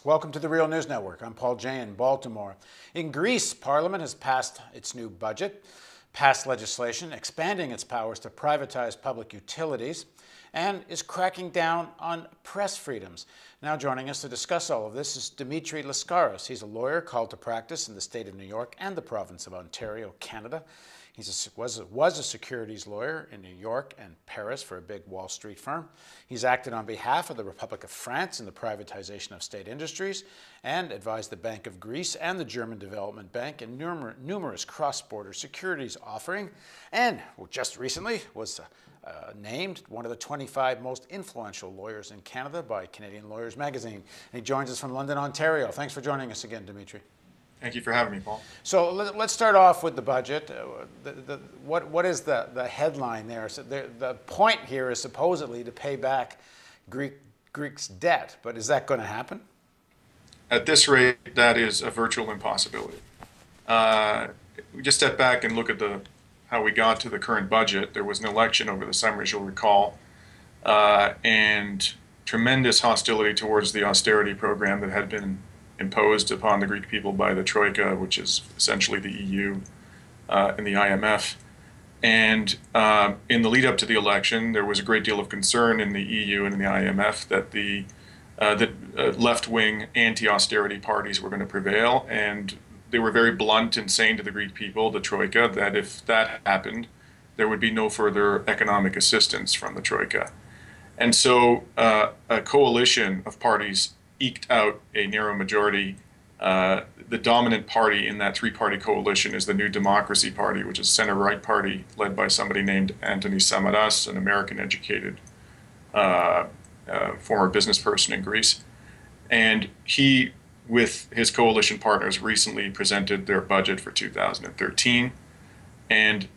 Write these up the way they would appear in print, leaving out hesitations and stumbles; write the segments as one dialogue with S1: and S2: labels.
S1: Welcome to the Real News Network. I'm Paul Jay in Baltimore. In Greece, Parliament has passed its new budget, passed legislation expanding its powers to privatize public utilities, and is cracking down on press freedoms. Now joining us to discuss all of this is Dimitri Laskaros. He's a lawyer called to practice in the state of New York and the province of Ontario, Canada. He was a securities lawyer in New York and Paris for a big Wall Street firm. He's acted on behalf of the Republic of France in the privatization of state industries and advised the Bank of Greece and the German Development Bank in numerous cross-border securities offering, and just recently was named one of the 25 most influential lawyers in Canada by Canadian Lawyers Magazine. And he joins us from London, Ontario. Thanks for joining us again, Dimitri.
S2: Thank you for having me, Paul.
S1: So let's start off with the budget. What is the headline there? So the point here is supposedly to pay back Greeks' debt, but is that going to happen?
S2: At this rate, that is a virtual impossibility. We just step back and look at how we got to the current budget. There was an election over the summer, as you'll recall, and tremendous hostility towards the austerity program that had been imposed upon the Greek people by the Troika, which is essentially the EU and the IMF. And in the lead up to the election, there was a great deal of concern in the EU and in the IMF that the left-wing anti-austerity parties were going to prevail. And they were very blunt in saying to the Greek people, the Troika, that if that happened, there would be no further economic assistance from the Troika. And so a coalition of parties eked out a narrow majority. The dominant party in that three-party coalition is the New Democracy Party, which is a center-right party led by somebody named Anthony Samaras, an American-educated former business person in Greece. And he, with his coalition partners, recently presented their budget for 2013. And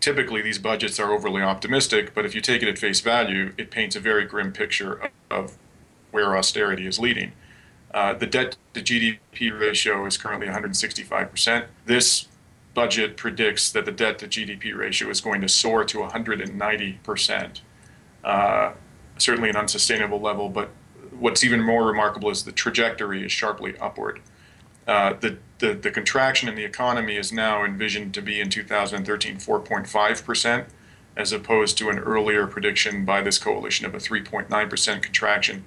S2: typically these budgets are overly optimistic, but if you take it at face value, it paints a very grim picture of where austerity is leading. The debt to GDP ratio is currently 165%. This budget predicts that the debt to GDP ratio is going to soar to 190%. Certainly an unsustainable level, but what's even more remarkable is the trajectory is sharply upward. The contraction in the economy is now envisioned to be in 2013 4.5%, as opposed to an earlier prediction by this coalition of a 3.9% contraction.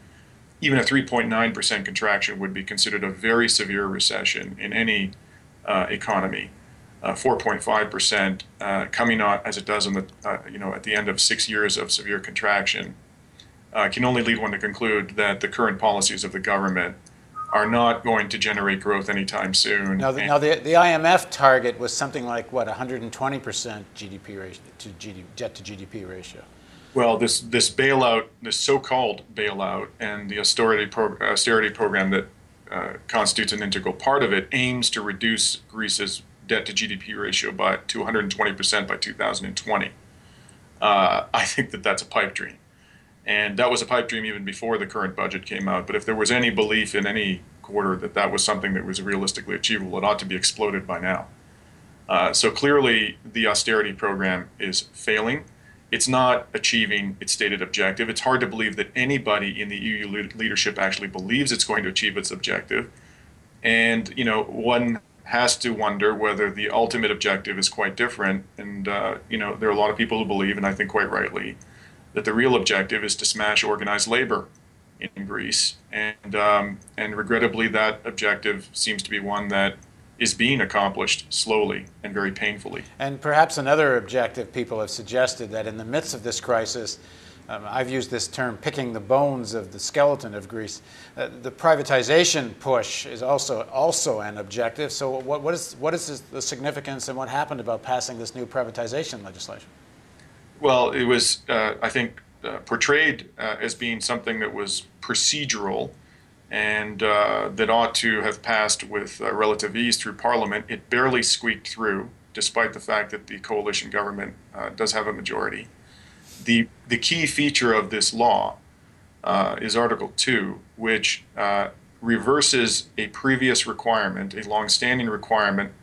S2: Even a 3.9% contraction would be considered a very severe recession in any economy. 4.5% coming out as it does in at the end of 6 years of severe contraction can only lead one to conclude that the current policies of the government are not going to generate growth anytime soon.
S1: Now, the IMF target was something like, what, 120% GDP ratio debt to GDP ratio?
S2: Well, this bailout, this so-called bailout, and the austerity program that constitutes an integral part of it aims to reduce Greece's debt to GDP ratio to 120% by 2020. I think that that's a pipe dream. And that was a pipe dream even before the current budget came out. But if there was any belief in any quarter that that was something that was realistically achievable, it ought to be exploded by now. So clearly, the austerity program is failing. It's not achieving its stated objective. It's hard to believe that anybody in the EU leadership actually believes it's going to achieve its objective. And, one has to wonder whether the ultimate objective is quite different. And, there are a lot of people who believe, and I think quite rightly, that the real objective is to smash organized labor in Greece. And regrettably, that objective seems to be one that is being accomplished slowly and very painfully.
S1: And perhaps another objective people have suggested that in the midst of this crisis, I've used this term, picking the bones of the skeleton of Greece, the privatization push is also an objective. So what is the significance and what happened about passing this new privatization legislation?
S2: Well, it was, I think, portrayed as being something that was procedural and that ought to have passed with relative ease through Parliament. It barely squeaked through, despite the fact that the coalition government does have a majority. The key feature of this law is Article 2, which reverses a previous requirement, a long-standing requirement,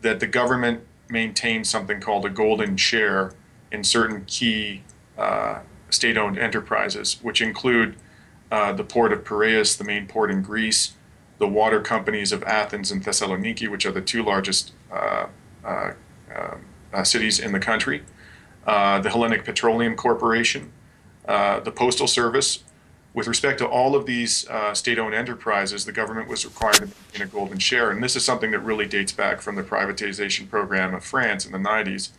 S2: that the government maintain something called a golden share in certain key state-owned enterprises, which include the port of Piraeus, the main port in Greece, the water companies of Athens and Thessaloniki, which are the two largest cities in the country, the Hellenic Petroleum Corporation, the Postal Service. With respect to all of these state-owned enterprises, the government was required to maintain a golden share. And this is something that really dates back from the privatization program of France in the 90s.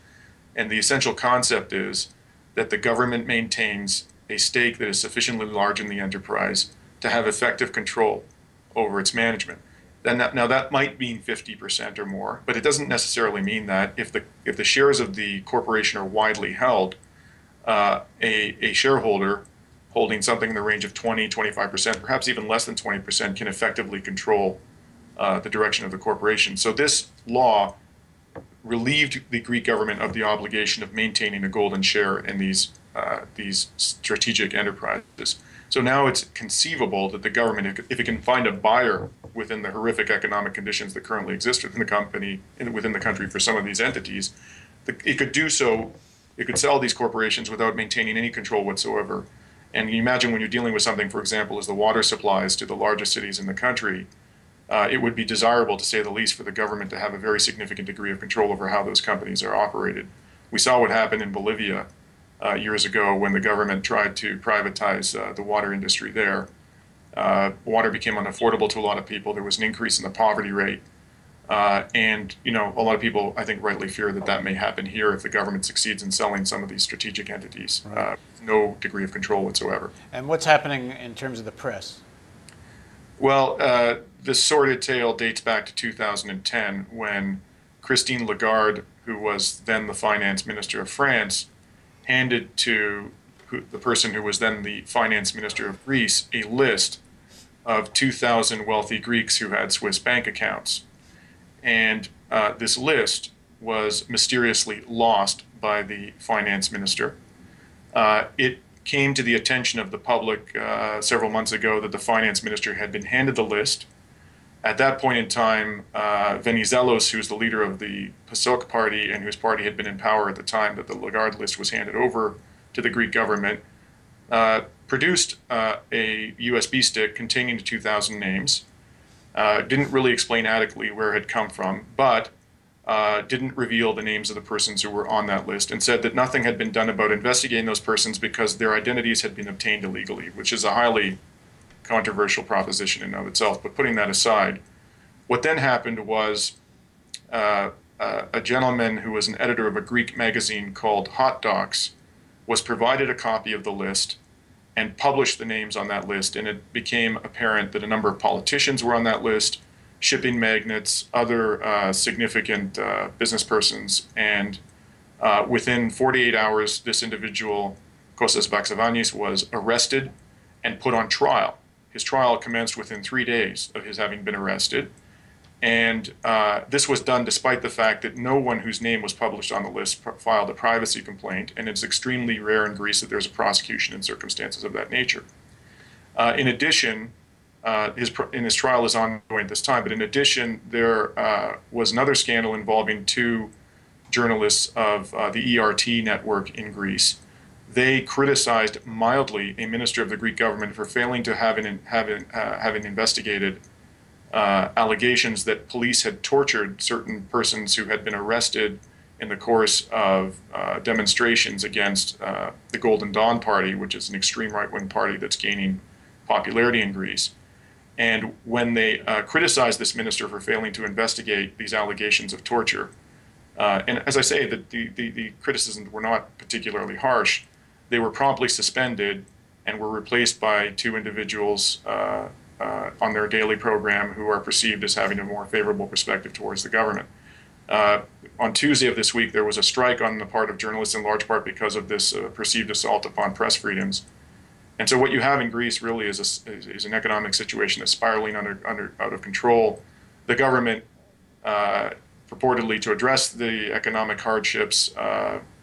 S2: And the essential concept is that the government maintains a stake that is sufficiently large in the enterprise to have effective control over its management. Now that might mean 50% or more, but it doesn't necessarily mean that. If the shares of the corporation are widely held, a shareholder holding something in the range of 20, 25%, perhaps even less than 20%, can effectively control the direction of the corporation. So this law relieved the Greek government of the obligation of maintaining a golden share in these strategic enterprises. So now it's conceivable that the government, if it can find a buyer within the horrific economic conditions that currently exist within the country for some of these entities, it could do so. It could sell these corporations without maintaining any control whatsoever. And you imagine when you're dealing with something, for example, as the water supplies to the largest cities in the country, it would be desirable, to say the least, for the government to have a very significant degree of control over how those companies are operated. We saw what happened in Bolivia years ago when the government tried to privatize the water industry there. Water became unaffordable to a lot of people. There was an increase in the poverty rate. And a lot of people, I think, rightly fear that that may happen here if the government succeeds in selling some of these strategic entities.
S1: Right.
S2: No degree of control whatsoever.
S1: And what's happening in terms of the press?
S2: Well, this sordid tale dates back to 2010 when Christine Lagarde, who was then the finance minister of France, handed to the person who was then the finance minister of Greece a list of 2,000 wealthy Greeks who had Swiss bank accounts. And this list was mysteriously lost by the finance minister. It came to the attention of the public several months ago that the finance minister had been handed the list. At that point in time, Venizelos, who's the leader of the PASOK party and whose party had been in power at the time that the Lagarde list was handed over to the Greek government, produced a USB stick containing the 2,000 names. Didn't really explain adequately where it had come from, but didn't reveal the names of the persons who were on that list, and said that nothing had been done about investigating those persons because their identities had been obtained illegally, which is a highly controversial proposition in and of itself. But putting that aside, what then happened was a gentleman who was an editor of a Greek magazine called Hot Docs was provided a copy of the list and published the names on that list, and it became apparent that a number of politicians were on that list, shipping magnates, other significant business persons, and within 48 hours, this individual, Kostas Vaxavanis, was arrested and put on trial. His trial commenced within 3 days of his having been arrested, and this was done despite the fact that no one whose name was published on the list filed a privacy complaint, and it's extremely rare in Greece that there's a prosecution in circumstances of that nature. In addition, his trial is ongoing at this time, but in addition, there was another scandal involving two journalists of the ERT network in Greece. They criticized mildly a minister of the Greek government for failing to have investigated allegations that police had tortured certain persons who had been arrested in the course of demonstrations against the Golden Dawn Party, which is an extreme right-wing party that's gaining popularity in Greece. And when they criticized this minister for failing to investigate these allegations of torture, and as I say, the criticisms were not particularly harsh, they were promptly suspended and were replaced by two individuals on their daily program who are perceived as having a more favorable perspective towards the government. On Tuesday of this week, there was a strike on the part of journalists, in large part because of this perceived assault upon press freedoms. And so what you have in Greece really is an economic situation that's spiraling out of control. The government, purportedly to address the economic hardships,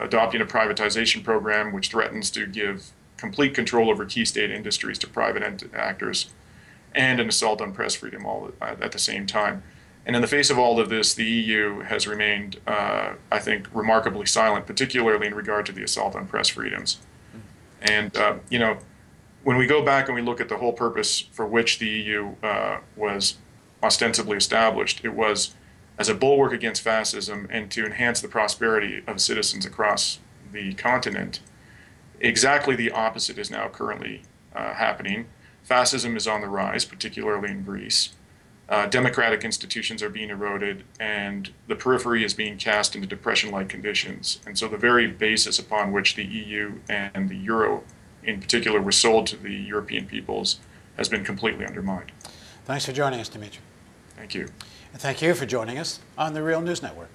S2: adopting a privatization program which threatens to give complete control over key state industries to private actors, and an assault on press freedom all at the same time. And in the face of all of this, the EU has remained, I think, remarkably silent, particularly in regard to the assault on press freedoms. And, when we go back and we look at the whole purpose for which the EU was ostensibly established, it was as a bulwark against fascism and to enhance the prosperity of citizens across the continent. Exactly the opposite is now currently happening. Fascism is on the rise, particularly in Greece. Democratic institutions are being eroded, and the periphery is being cast into depression-like conditions. And so the very basis upon which the EU and the euro in particular were sold to the European peoples has been completely undermined.
S1: Thanks for joining us, Dimitri.
S2: Thank you.
S1: And thank you for joining us on the Real News Network.